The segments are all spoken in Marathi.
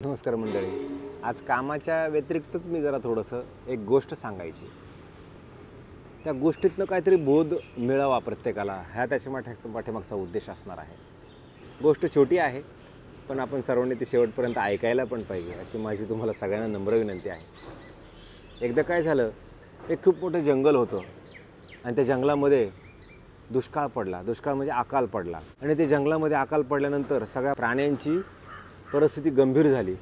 नमस्कार मंडळी. आज कामाच्या व्यतिरिक्तच मी जरा थोडंसं एक गोष्ट सांगायची. त्या गोष्टीतनं काहीतरी बोध मिळावा प्रत्येकाला, ह्या त्याच्या पाठीमागचा उद्देश असणार आहे. गोष्ट छोटी आहे, पण आपण सर्वांनी ती शेवटपर्यंत ऐकायला पण पाहिजे, अशी माझी तुम्हाला सगळ्यांना नम्र विनंती आहे. एकदा काय झालं, एक खूप मोठं जंगल होतं आणि त्या जंगलामध्ये दुष्काळ पडला. दुष्काळ म्हणजे अकाल पडला. आणि ते जंगलामध्ये अकाल पडल्यानंतर सगळ्या प्राण्यांची परिस्थिती गंभीर झाली.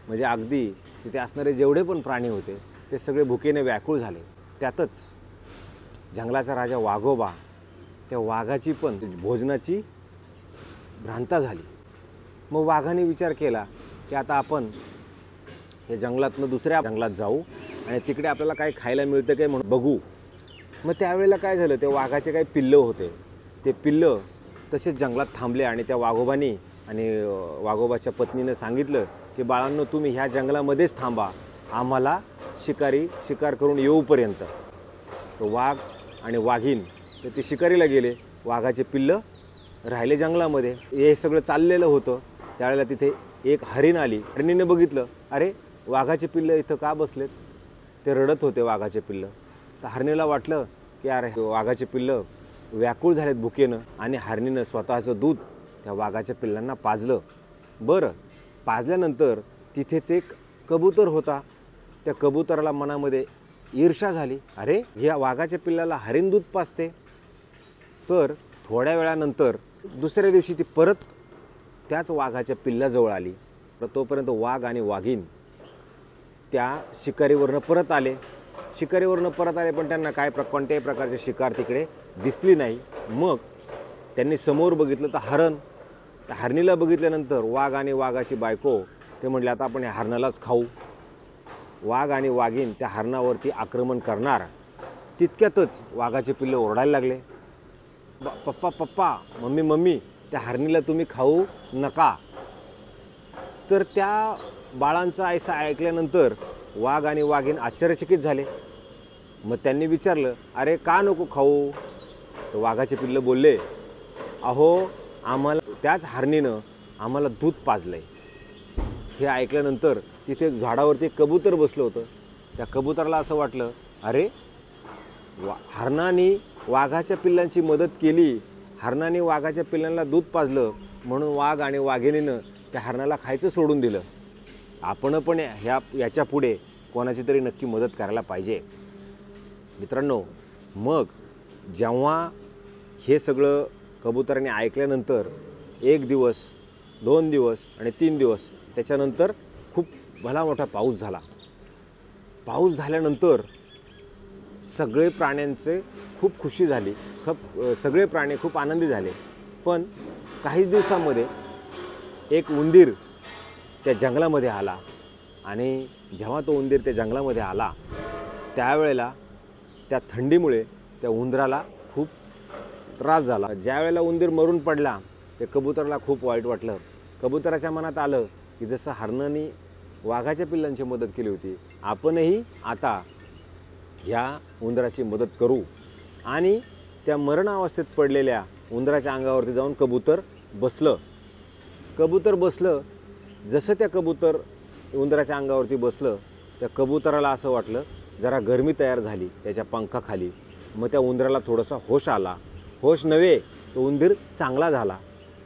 म्हणजे अगदी तिथे असणारे जेवढे पण प्राणी होते ते सगळे भुकेने व्याकुळ झाले. त्यातच जंगलाचा राजा वाघोबा, त्या वाघाची पण भोजनाची भ्रांता झाली. मग वाघाने विचार केला की आता आपण या जंगलातनं दुसऱ्या जंगलात जाऊ आणि तिकडे आपल्याला काय खायला मिळतं काय म्हणून बघू. मग त्यावेळेला काय झालं, ते वाघाचे काही पिल्लं होते. ते पिल्लं तसेच जंगलात थांबले आणि त्या वाघोबानी आणि वाघोबाच्या पत्नीनं सांगितलं की बाळांनो, तुम्ही ह्या जंगलामध्येच थांबा, आम्हाला शिकार करून येऊपर्यंत. तो वाघ आणि वाघीण तर ते शिकारीला गेले, वाघाचे पिल्लं राहिले जंगलामध्ये. हे सगळं चाललेलं होतं. त्यावेळेला तिथे एक हरीण आली. हरिणीने बघितलं, अरे वाघाचे पिल्लं इथं का बसलेत? ते रडत होते वाघाचे पिल्लं. तर हरणीला वाटलं की अरे वाघाचे पिल्लं व्याकुळ झालेत भुकेनं, आणि हरणीनं स्वतःचं दूध त्या वाघाच्या पिल्लांना पाजलं. बरं, पाजल्यानंतर तिथेच एक कबूतर होता. त्या कबुतराला मनामध्ये ईर्ष्या झाली, अरे ह्या वाघाच्या पिल्लाला हरीण दूध पाजते. तर थोड्या वेळानंतर दुसऱ्या दिवशी ती परत त्याच वाघाच्या पिल्लाजवळ आली. तर तोपर्यंत वाघ आणि वाघीण त्या शिकारीवरनं परत आले. पण त्यांना कोणत्याही प्रकारची शिकार तिकडे दिसली नाही. मग त्यांनी समोर बघितलं तर हरण. त्या हरणीला बघितल्यानंतर वाघ आणि वाघाची बायको ते म्हटले, आता आपण या हरणालाच खाऊ. वाघ आणि वाघीण त्या हरणावरती आक्रमण करणार. तितक्यातच वाघाचे पिल्लं ओरडायला लागले, पप्पा पप्पा, मम्मी मम्मी, त्या हरणीला तुम्ही खाऊ नका. तर त्या बाळांचं ऐसा ऐकल्यानंतर वाघ आणि वाघीण आश्चर्यचकित झाले. मग त्यांनी विचारलं, अरे का नको खाऊ? तर वाघाचे पिल्लं बोलले, अहो आम्हाला त्याच हरणीनं आम्हाला दूध पाजलंय. हे ऐकल्यानंतर तिथे झाडावरती एक कबूतर बसलं होतं. त्या कबुतराला असं वाटलं, अरे हरणाने वाघाच्या पिल्लांची मदत केली, हरणाने वाघाच्या पिल्लांना दूध पाजलं, म्हणून वाघ आणि वाघिणीनं त्या हरणाला खायचं सोडून दिलं. आपण पण याच्या पुढे कोणाची तरी नक्की मदत करायला पाहिजे. मित्रांनो, मग जेव्हा हे सगळं कबुतराने ऐकल्यानंतर 1 दिवस, 2 दिवस आणि 3 दिवस त्याच्यानंतर खूप भला मोठा पाऊस झाला. पाऊस झाल्यानंतर सगळे प्राण्यांचे खूप खुशी झाली. सगळे प्राणी खूप आनंदी झाले. पण काही दिवसांमध्ये एक उंदीर त्या जंगलामध्ये आला. आणि जेव्हा तो उंदीर त्या जंगलामध्ये आला त्यावेळेला त्या थंडीमुळे त्या उंदराला खूप त्रास झाला. ज्या वेळेला उंदीर मरून पडला, ते कबुतराला खूप वाईट वाटलं. कबुतराच्या मनात आलं की जसं हरणाने वाघाच्या पिल्लांची मदत केली होती, आपणही आता ह्या उंदराची मदत करू. आणि त्या मरणावस्थेत पडलेल्या उंदराच्या अंगावरती जाऊन कबूतर बसलं. जसं त्या कबूतर उंदराच्या अंगावरती बसलं, त्या कबुतराला असं वाटलं जरा गरमी तयार झाली त्याच्या पंखाखाली. मग त्या उंदराला थोडासा होश आला. होश नव्हे, तो उंदीर चांगला झाला.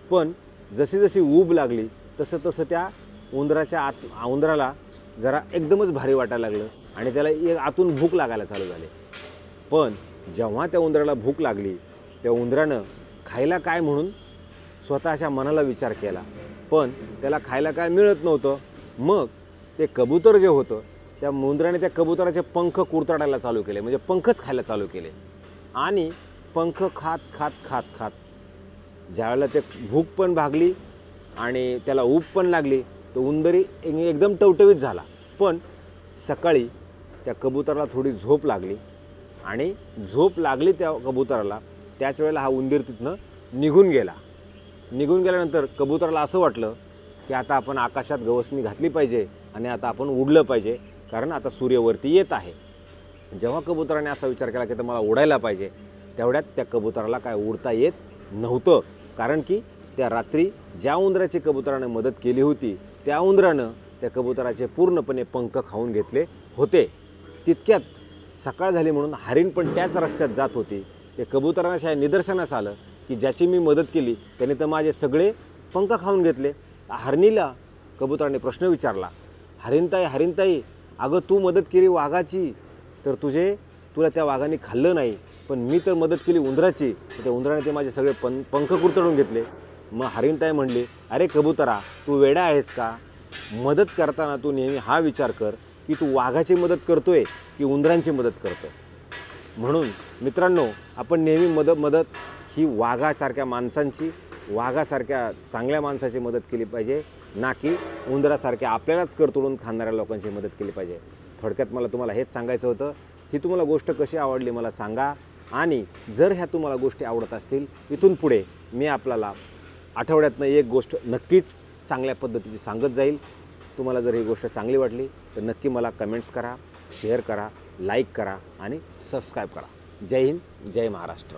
पण जशी जशी ऊब लागली तसं त्या उंदराला जरा एकदमच भारी वाटायला लागलं आणि त्याला आतून भूक लागायला चालू झाली. पण जेव्हा त्या उंदराला भूक लागली, त्या उंदरानं खायला काय म्हणून स्वतःच्या मनाला विचार केला, पण त्याला खायला काय मिळत नव्हतं. मग ते कबूतर जे होतं, त्या उंदराने त्या कबुतराचे पंख कुरतडायला चालू केले, म्हणजे पंखच खायला चालू केले. आणि पंख खात खात खात खात ज्यावेळेला ते भूक पण भागली आणि त्याला ऊब पण लागली, तो उंदरी एकदम टवटवीत झाला. पण सकाळी त्या कबुतराला थोडी झोप लागली आणि त्या कबुतराला, त्याच वेळेला हा उंदीर तिथनं निघून गेल्यानंतर कबुतराला असं वाटलं की आता आपण आकाशात गवसणी घातली पाहिजे आणि आता आपण उडलं पाहिजे, कारण आता सूर्यवरती येत आहे. जेव्हा कबुतराने असा विचार केला की तर मला उडायला पाहिजे, तेवढ्यात त्या कबुतराला काय उडता येत नव्हतं. कारण की त्या रात्री ज्या उंदराची कबुतराने मदत केली होती, त्या उंदरानं त्या कबुतराचे पूर्णपणे पंख खाऊन घेतले होते. तितक्यात सकाळ झाली म्हणून हरीण पण त्याच रस्त्यात जात होती. ते कबुतराच्या निदर्शनास आलं की ज्याची मी मदत केली त्याने तर माझे सगळे पंख खाऊन घेतले. हरणीला कबुतराने प्रश्न विचारला, हरिणताई, अगं तू मदत केली वाघाची तर तुला त्या वाघाने खाल्लं नाही, पण मी तर मदत केली उंदराची, त्या उंदराने ते माझे सगळे पंख कुरतडून घेतले. मग हरिणताई म्हणली, अरे कबुतरा, तू वेडा आहेस का? मदत करताना तू नेहमी हा विचार कर की तू वाघाची मदत करतोय की उंदरांची मदत करतोय. म्हणून मित्रांनो, आपण नेहमी मदत ही वाघासारख्या माणसांची, वाघासारख्या चांगल्या माणसाची मदत केली पाहिजे, ना की उंदरासारख्या आपल्यालाच करतोडून खाणाऱ्या लोकांची मदत केली पाहिजे. थोडक्यात मला तुम्हाला हेच सांगायचं होतं. ही तुम्हाला गोष्ट कशी आवडली मला सांगा. आणि जर ह्या तुम्हाला गोष्टी आवडत असतील, इथून पुढे मी आपल्याला आठवड्यातनं एक गोष्ट नक्कीच चांगल्या पद्धतीची सांगत जाईल. तुम्हाला जर ही गोष्ट चांगली वाटली तर नक्की मला कमेंट्स करा, शेअर करा, लाईक करा आणि सबस्क्राईब करा. जय हिंद, जय महाराष्ट्र.